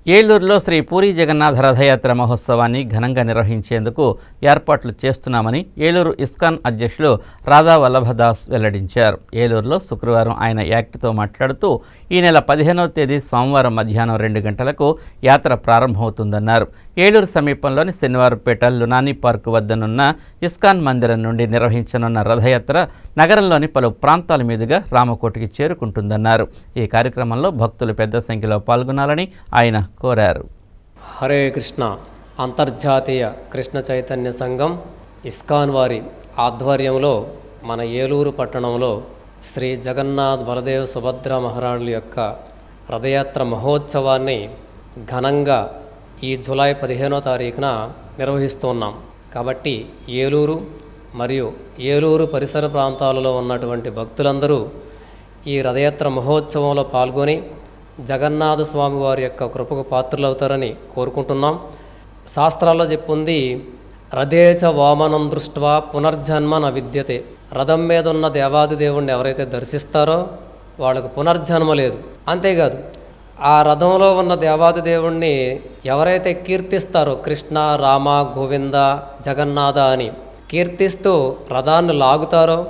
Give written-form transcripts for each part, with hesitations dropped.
ఏలూరులో శ్రీ పూరీ జగన్నాథ రథయాత్ర మహోత్సవాన్ని ఘనంగా నిర్వహించేందుకు ఏర్పాట్లు చేస్తున్నామని ఏలూరు ఇస్కాన్ అధ్యక్షులు రాధా వల్లభదాస్ వెల్లడించారు. ఏలూరులో శుక్రవారం ఆయన యాక్ట్తో మాట్లాడుతూ ఈ నెల 15వ తేదీ సోమవారం మధ్యాహ్నం 2 గంటలకు యాత్ర ప్రారంభమవుతుందన్నారు. ఏలూరు సమీపంలోని శనివారపేట లునానీ పార్కు వద్దనున్న ఇస్కాన్ మందిరం నుండి నిర్వహించనున్న రథయాత్ర నగరంలోని పలు ప్రాంతాల మీదుగా రామకోటికి చేరుకుంటుందన్నారు. ఈ కార్యక్రమంలో భక్తులు పెద్ద సంఖ్యలో పాల్గొనాలని ఆయన కోరారు. హరే కృష్ణ. అంతర్జాతీయ కృష్ణ చైతన్య సంఘం ఇస్కాన్ వారి ఆధ్వర్యంలో మన ఏలూరు పట్టణంలో శ్రీ జగన్నాథ్ బలదేవ్ సుభద్ర మహారాణుల యొక్క రథయాత్ర మహోత్సవాన్ని ఘనంగా ఈ జూలై 15వ తారీఖున నిర్వహిస్తున్నాం. కాబట్టి ఏలూరు మరియు ఏలూరు పరిసర ప్రాంతాలలో ఉన్నటువంటి భక్తులందరూ ఈ రథయాత్ర మహోత్సవంలో పాల్గొని జగన్నాథ స్వామి వారి యొక్క కృపకు పాత్రులవుతారని కోరుకుంటున్నాం. శాస్త్రాల్లో చెప్పుంది, రథేచ వామనం దృష్ట్వా పునర్జన్మ న విద్యతే. రథం మీద ఉన్న దేవాది దేవుణ్ణి ఎవరైతే దర్శిస్తారో వాళ్ళకు పునర్జన్మ లేదు. అంతేకాదు, ఆ రథంలో ఉన్న దేవాది దేవుణ్ణి ఎవరైతే కీర్తిస్తారో కృష్ణ, రామ, గోవింద, జగన్నాథ అని కీర్తిస్తూ రథాన్ని లాగుతారో,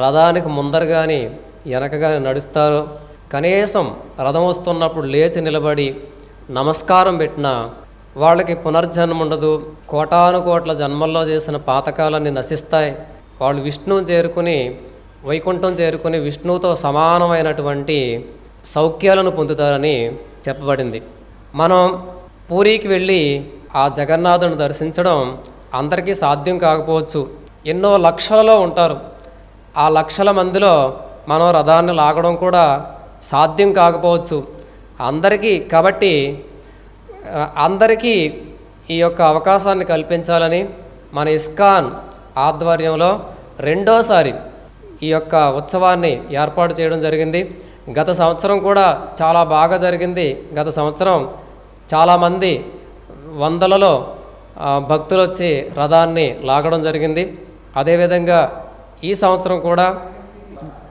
రథానికి ముందరగాని వెనకగాని నడుస్తారో, కనీసం రథం వస్తున్నప్పుడు లేచి నిలబడి నమస్కారం పెట్టినా వాళ్ళకి పునర్జన్మ ఉండదు. కోటాను కోట్ల జన్మల్లో చేసిన పాతకాలన్నీ నశిస్తాయి. వాళ్ళు విష్ణువు చేరుకుని వైకుంఠం చేరుకుని విష్ణువుతో సమానమైనటువంటి సౌఖ్యాలను పొందుతారని చెప్పబడింది. మనం పూరికి వెళ్ళి ఆ జగన్నాథుని దర్శించడం అందరికీ సాధ్యం కాకపోవచ్చు. ఎన్నో లక్షలలో ఉంటారు. ఆ లక్షల మందిలో మనం రథాన్ని లాగడం కూడా సాధ్యం కాకపోవచ్చు కాబట్టి అందరికీ ఈ యొక్క అవకాశాన్ని కల్పించాలని మన ఇస్కాన్ ఆధ్వర్యంలో రెండోసారి ఈ యొక్క ఉత్సవాన్ని ఏర్పాటు చేయడం జరిగింది. గత సంవత్సరం కూడా చాలా బాగా జరిగింది. గత సంవత్సరం చాలామంది వందలలో భక్తులు వచ్చి రథాన్ని లాగడం జరిగింది. అదేవిధంగా ఈ సంవత్సరం కూడా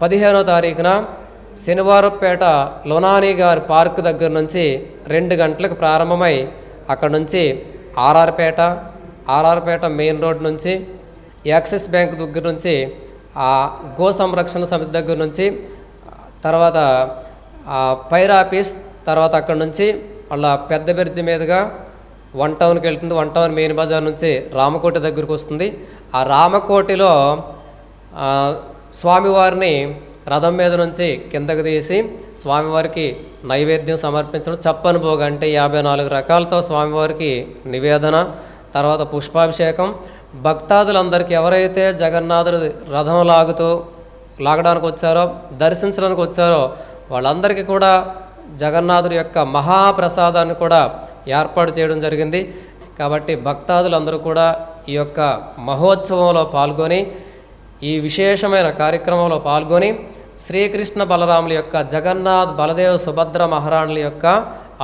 15వ తారీఖున శనివారపేట లునానీ గారి పార్కు దగ్గర నుంచి 2 గంటలకు ప్రారంభమై అక్కడ నుంచి ఆర్ఆర్పేట మెయిన్ రోడ్ నుంచి యాక్సిస్ బ్యాంక్ దగ్గర నుంచి ఆ గో సంరక్షణ సమితి దగ్గర నుంచి తర్వాత ఫైర్ ఆఫీస్, తర్వాత అక్కడ నుంచి వాళ్ళ పెద్ద బ్రిడ్జి మీదుగా 1 టౌన్కి వెళ్తుంది. 1 టౌన్ మెయిన్ బజార్ నుంచి రామకోటి దగ్గరికి వస్తుంది. ఆ రామకోటిలో స్వామివారిని రథం మీద నుంచి కిందకు తీసి స్వామివారికి నైవేద్యం సమర్పించడం, చప్పని భోగ అంటే 54 రకాలతో స్వామివారికి నివేదన, తర్వాత పుష్పాభిషేకం. భక్తాదులందరికీ ఎవరైతే జగన్నాథుడు రథం లాగడానికి వచ్చారో, దర్శించడానికి వచ్చారో వాళ్ళందరికీ కూడా జగన్నాథుడి యొక్క మహాప్రసాదాన్ని కూడా ఏర్పాటు చేయడం జరిగింది. కాబట్టి భక్తాదులందరూ కూడా ఈ యొక్క మహోత్సవంలో పాల్గొని ఈ విశేషమైన కార్యక్రమంలో పాల్గొని శ్రీకృష్ణ బలరాముల యొక్క జగన్నాథ్ బలదేవ్ సుభద్ర మహారాణుల యొక్క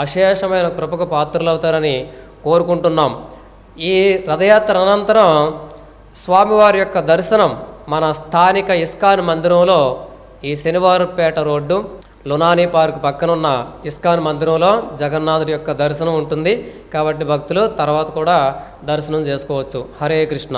అశేషమైన కృపకు పాత్రులవుతారని కోరుకుంటున్నాం. ఈ రథయాత్ర అనంతరం స్వామివారి యొక్క దర్శనం మన స్థానిక ఇస్కాన్ మందిరంలో ఈ శనివారపేట రోడ్డు లునానీ పార్క్ పక్కనున్న ఇస్కాన్ మందిరంలో జగన్నాథుడి యొక్క దర్శనం ఉంటుంది. కాబట్టి భక్తులు తర్వాత కూడా దర్శనం చేసుకోవచ్చు. హరే కృష్ణ.